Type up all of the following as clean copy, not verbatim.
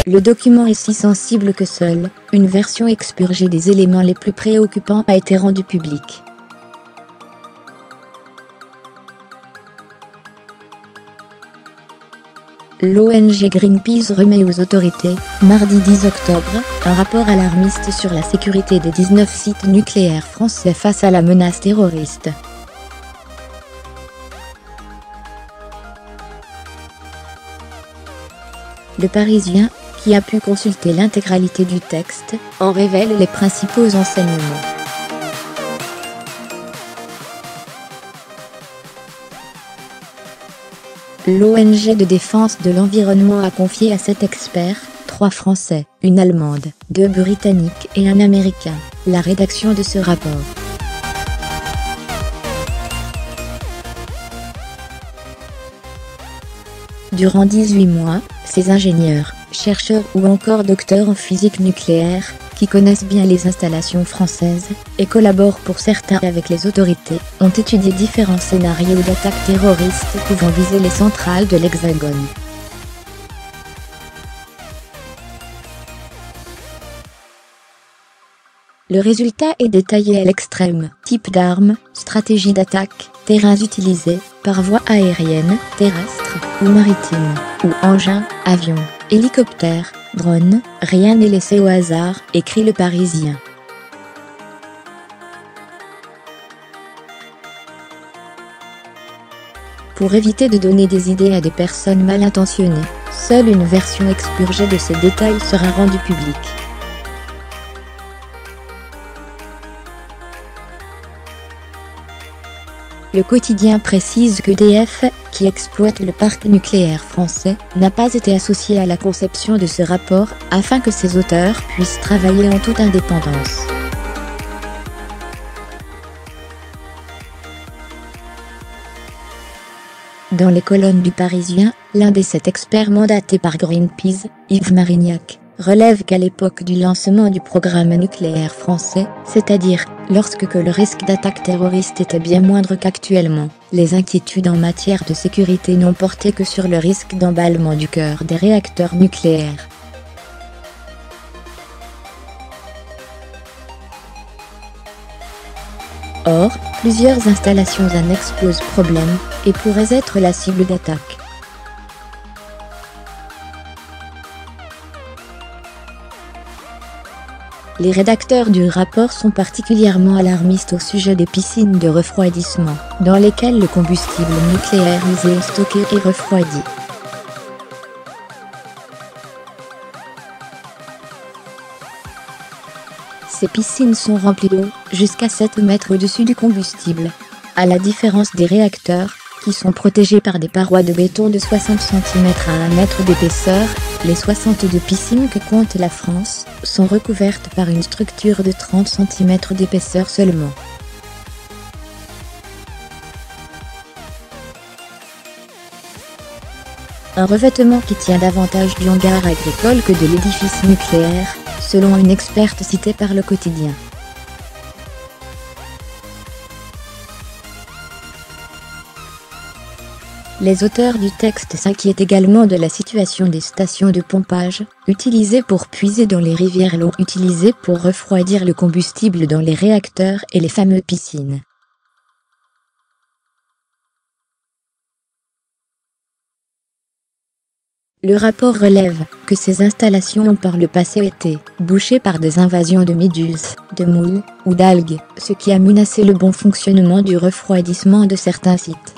Le document est si sensible que seule une version expurgée des éléments les plus préoccupants a été rendue publique. L'ONG Greenpeace remet aux autorités, mardi 10 octobre, un rapport alarmiste sur la sécurité des 19 sites nucléaires français face à la menace terroriste. Le Parisien, qui a pu consulter l'intégralité du texte, en révèle les principaux enseignements. L'ONG de défense de l'environnement a confié à 7 experts, 3 Français, une Allemande, 2 Britanniques et un Américain, la rédaction de ce rapport. Durant 18 mois, ces ingénieurs, chercheurs ou encore docteurs en physique nucléaire, qui connaissent bien les installations françaises, et collaborent pour certains avec les autorités, ont étudié différents scénarios d'attaques terroristes pouvant viser les centrales de l'Hexagone. Le résultat est détaillé à l'extrême: type d'armes, stratégie d'attaque, terrains utilisés, par voie aérienne, terrestre ou maritime, ou engins, avions, hélicoptères, drones, rien n'est laissé au hasard, écrit Le Parisien. Pour éviter de donner des idées à des personnes mal intentionnées, seule une version expurgée de ces détails sera rendue publique. Le quotidien précise que EDF, qui exploite le parc nucléaire français, n'a pas été associé à la conception de ce rapport, afin que ses auteurs puissent travailler en toute indépendance. Dans les colonnes du Parisien, l'un des 7 experts mandatés par Greenpeace, Yves Marignac, relève qu'à l'époque du lancement du programme nucléaire français, c'est-à-dire lorsque le risque d'attaque terroriste était bien moindre qu'actuellement, les inquiétudes en matière de sécurité n'ont porté que sur le risque d'emballement du cœur des réacteurs nucléaires. Or, plusieurs installations annexes posent problème, et pourraient être la cible d'attaque. Les rédacteurs du rapport sont particulièrement alarmistes au sujet des piscines de refroidissement, dans lesquelles le combustible nucléaire usé est stocké et refroidi. Ces piscines sont remplies d'eau, jusqu'à 7 mètres au-dessus du combustible. À la différence des réacteurs, qui sont protégés par des parois de béton de 60 cm à 1 mètre d'épaisseur, les 62 piscines que compte la France sont recouvertes par une structure de 30 cm d'épaisseur seulement. Un revêtement qui tient davantage du hangar agricole que de l'édifice nucléaire, selon une experte citée par Le Quotidien. Les auteurs du texte s'inquiètent également de la situation des stations de pompage, utilisées pour puiser dans les rivières l'eau utilisée pour refroidir le combustible dans les réacteurs et les fameuses piscines. Le rapport relève que ces installations ont par le passé été bouchées par des invasions de méduses, de moules ou d'algues, ce qui a menacé le bon fonctionnement du refroidissement de certains sites.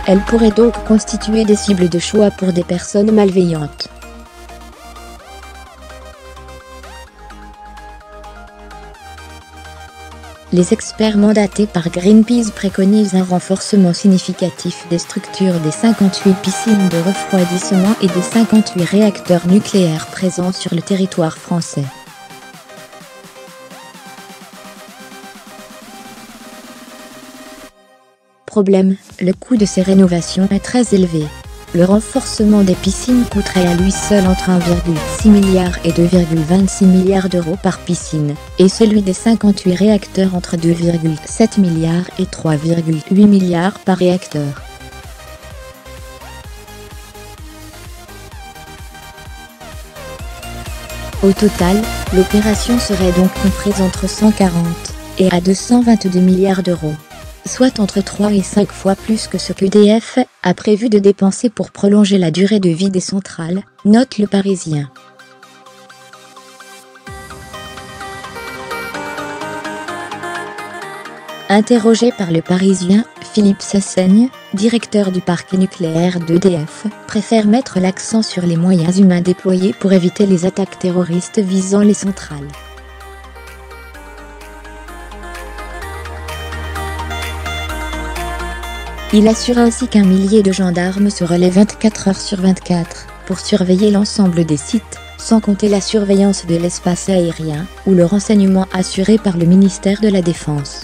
Elles pourraient donc constituer des cibles de choix pour des personnes malveillantes. Les experts mandatés par Greenpeace préconisent un renforcement significatif des structures des 58 piscines de refroidissement et des 58 réacteurs nucléaires présents sur le territoire français. Problème, le coût de ces rénovations est très élevé. Le renforcement des piscines coûterait à lui seul entre 1,6 milliard et 2,26 milliards d'euros par piscine, et celui des 58 réacteurs entre 2,7 milliards et 3,8 milliards par réacteur. Au total, l'opération serait donc comprise entre 140 et à 222 milliards d'euros, soit entre 3 et 5 fois plus que ce qu'EDF a prévu de dépenser pour prolonger la durée de vie des centrales, note Le Parisien. Interrogé par Le Parisien, Philippe Sassaigne, directeur du parc nucléaire d'EDF, préfère mettre l'accent sur les moyens humains déployés pour éviter les attaques terroristes visant les centrales. Il assure ainsi qu'un millier de gendarmes se relaient 24 heures sur 24 pour surveiller l'ensemble des sites, sans compter la surveillance de l'espace aérien ou le renseignement assuré par le ministère de la Défense.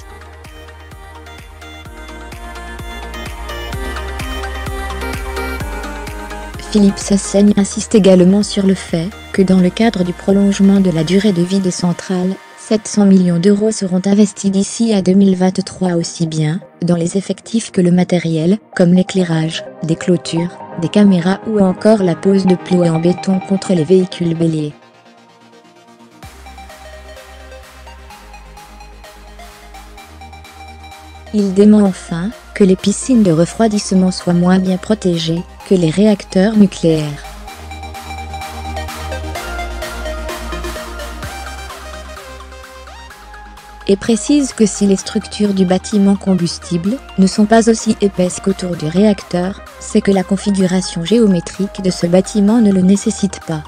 Philippe Sassaigne insiste également sur le fait que dans le cadre du prolongement de la durée de vie des centrales, 700 millions d'euros seront investis d'ici à 2023 aussi bien dans les effectifs que le matériel, comme l'éclairage, des clôtures, des caméras ou encore la pose de plots en béton contre les véhicules béliers. Il dément enfin que les piscines de refroidissement soient moins bien protégées que les réacteurs nucléaires. Et précise que si les structures du bâtiment combustible ne sont pas aussi épaisses qu'autour du réacteur, c'est que la configuration géométrique de ce bâtiment ne le nécessite pas.